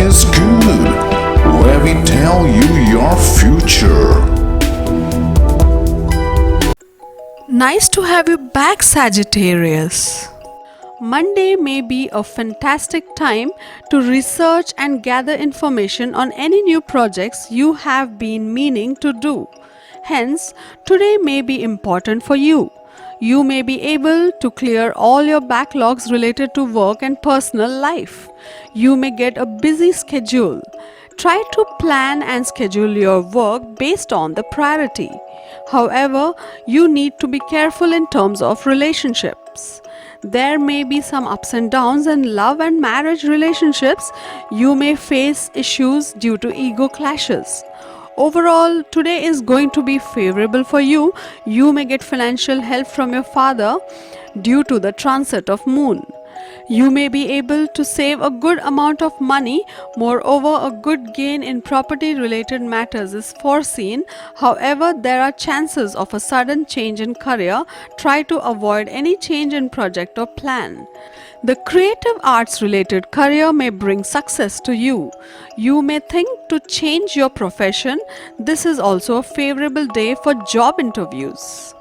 is good, where we tell you your future. Nice to have you back, Sagittarius. Monday may be a fantastic time to research and gather information on any new projects you have been meaning to do. Hence, today may be important for you. You may be able to clear all your backlogs related to work and personal life. You may get a busy schedule. Try to plan and schedule your work based on the priority. However, you need to be careful in terms of relationships. There may be some ups and downs in love and marriage relationships. You may face issues due to ego clashes. Overall, today is going to be favorable for you. You may get financial help from your father due to the transit of moon. You may be able to save a good amount of money. Moreover, a good gain in property related matters is foreseen. However, there are chances of a sudden change in career. Try to avoid any change in project or plan. The creative arts related career may bring success to you. You may think to change your profession. This is also a favorable day for job interviews.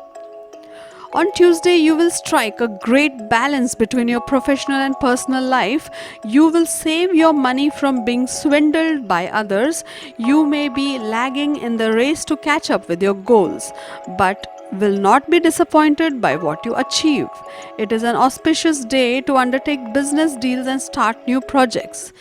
On Tuesday, you will strike a great balance between your professional and personal life. You will save your money from being swindled by others. You may be lagging in the race to catch up with your goals, but will not be disappointed by what you achieve. It is an auspicious day to undertake business deals and start new projects.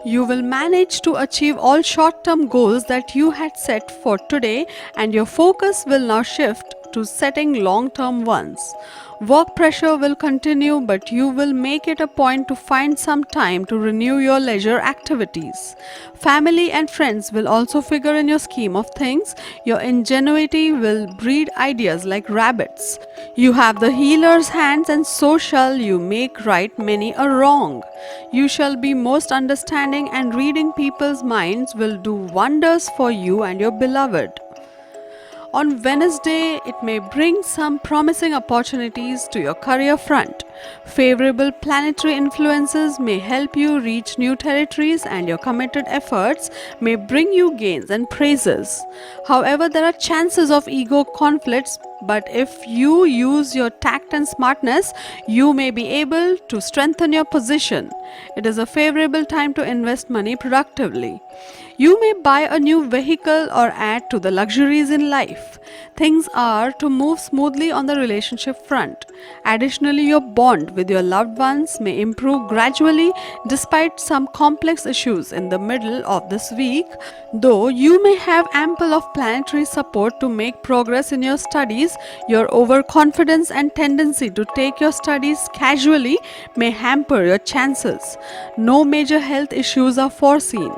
You will manage to achieve all short-term goals that you had set for today, and your focus will now shift to setting long-term ones. Work pressure will continue, but you will make it a point to find some time to renew your leisure activities. Family and friends will also figure in your scheme of things. Your ingenuity will breed ideas like rabbits. You have the healer's hands, and so shall you make right many a wrong. You shall be most understanding, and reading people's minds will do wonders for you and your beloved. On Wednesday, it may bring some promising opportunities to your career front. Favorable planetary influences may help you reach new territories, and your committed efforts may bring you gains and praises. However, there are chances of ego conflicts, but if you use your tact and smartness, you may be able to strengthen your position. It is a favorable time to invest money productively. You may buy a new vehicle or add to the luxuries in life. Things are to move smoothly on the relationship front. Additionally, your bond with your loved ones may improve gradually despite some complex issues in the middle of this week. Though you may have ample of planetary support to make progress in your studies, your overconfidence and tendency to take your studies casually may hamper your chances. No major health issues are foreseen.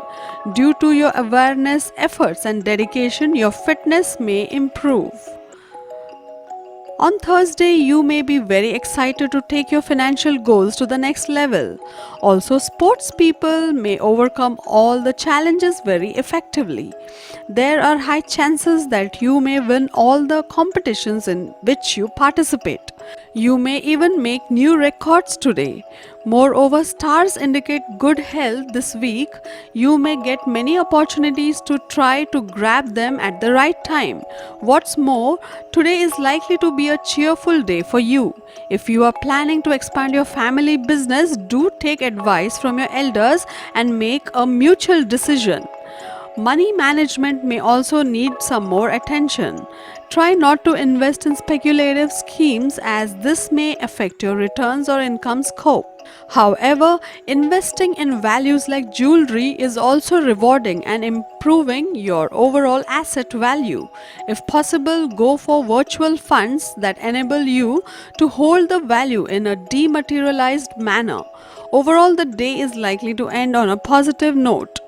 Due to your awareness, efforts and dedication, your fitness may improve. On Thursday, you may be very excited to take your financial goals to the next level. Also, sports people may overcome all the challenges very effectively. There are high chances that you may win all the competitions in which you participate. You may even make new records today. Moreover, stars indicate good health this week. You may get many opportunities to try to grab them at the right time. What's more, today is likely to be a cheerful day for you. If you are planning to expand your family business, do take advice from your elders and make a mutual decision. Money management may also need some more attention. Try not to invest in speculative schemes, as this may affect your returns or income scope. However, investing in values like jewelry is also rewarding and improving your overall asset value. If possible, go for virtual funds that enable you to hold the value in a dematerialized manner. Overall, the day is likely to end on a positive note.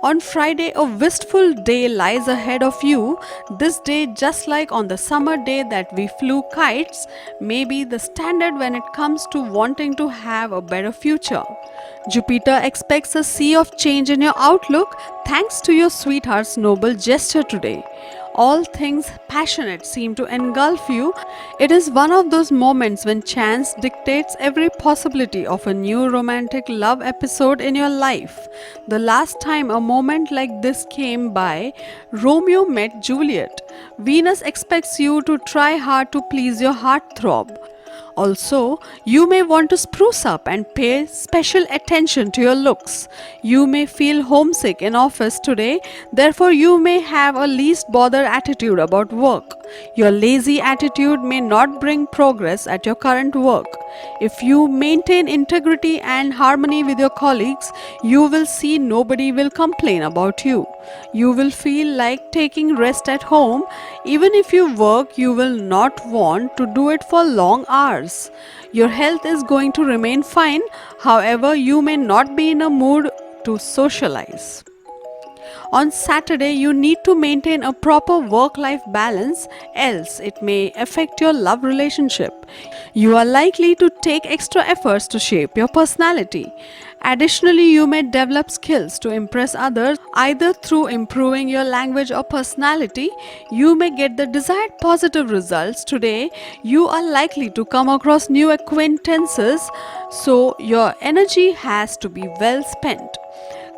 On Friday, a wistful day lies ahead of you. This day, just like on the summer day that we flew kites, may be the standard when it comes to wanting to have a better future. Jupiter expects a sea of change in your outlook thanks to your sweetheart's noble gesture today. all things passionate seem to engulf you, it is one of those moments when chance dictates every possibility of a new romantic love episode in your life. The last time a moment like this came by, Romeo met Juliet. Venus expects you to try hard to please your heartthrob. Also, you may want to spruce up and pay special attention to your looks. You may feel homesick in office today, therefore you may have a least bother attitude about work. Your lazy attitude may not bring progress at your current work. If you maintain integrity and harmony with your colleagues, you will see nobody will complain about you. You will feel like taking rest at home. Even if you work, you will not want to do it for long hours. Your health is going to remain fine, however, you may not be in a mood to socialize. On Saturday, you need to maintain a proper work-life balance, else it may affect your love relationship. You are likely to take extra efforts to shape your personality. Additionally, you may develop skills to impress others either through improving your language or personality. You may get the desired positive results today. You are likely to come across new acquaintances, so your energy has to be well spent.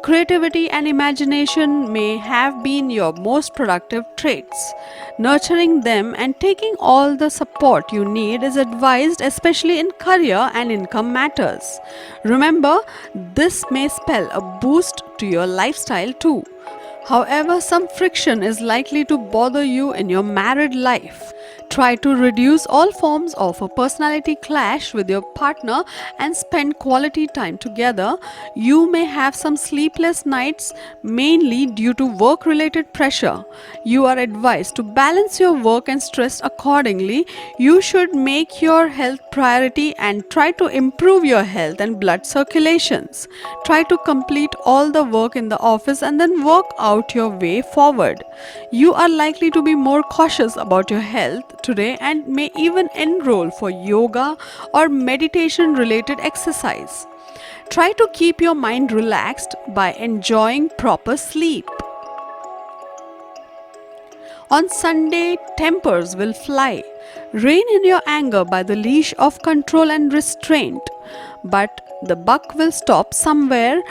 Creativity and imagination may have been your most productive traits. Nurturing them and taking all the support you need is advised, especially in career and income matters. Remember, this may spell a boost to your lifestyle too. However, some friction is likely to bother you in your married life. Try to reduce all forms of a personality clash with your partner and spend quality time together. You may have some sleepless nights, mainly due to work-related pressure. You are advised to balance your work and stress accordingly. You should make your health priority and try to improve your health and blood circulations. Try to complete all the work in the office and then work out your way forward. You are likely to be more cautious about your health today and may even enroll for yoga or meditation related exercise. Try to keep your mind relaxed by enjoying proper sleep. On Sunday, tempers will fly. Rein in your anger by the leash of control and restraint. But the buck will stop somewhere.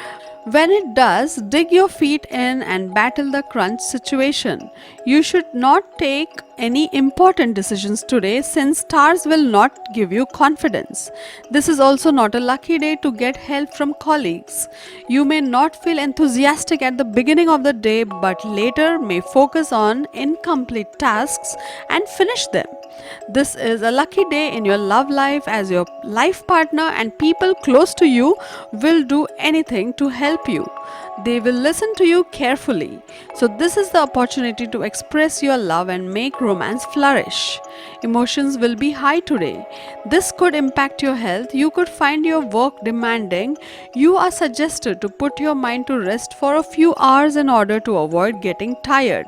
When it does, dig your feet in and battle the crunch situation. You should not take any important decisions today since stars will not give you confidence. This is also not a lucky day to get help from colleagues. You may not feel enthusiastic at the beginning of the day but later may focus on incomplete tasks and finish them. This is a lucky day in your love life as your life partner and people close to you will do anything to help you. They will listen to you carefully. So this is the opportunity to express your love and make romance flourish. Emotions will be high today. This could impact your health. You could find your work demanding. You are suggested to put your mind to rest for a few hours in order to avoid getting tired.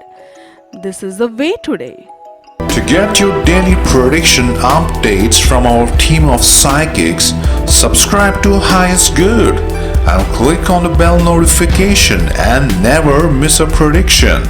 This is the way today. To get your daily prediction updates from our team of psychics, subscribe to Highest Good and click on the bell notification and never miss a prediction.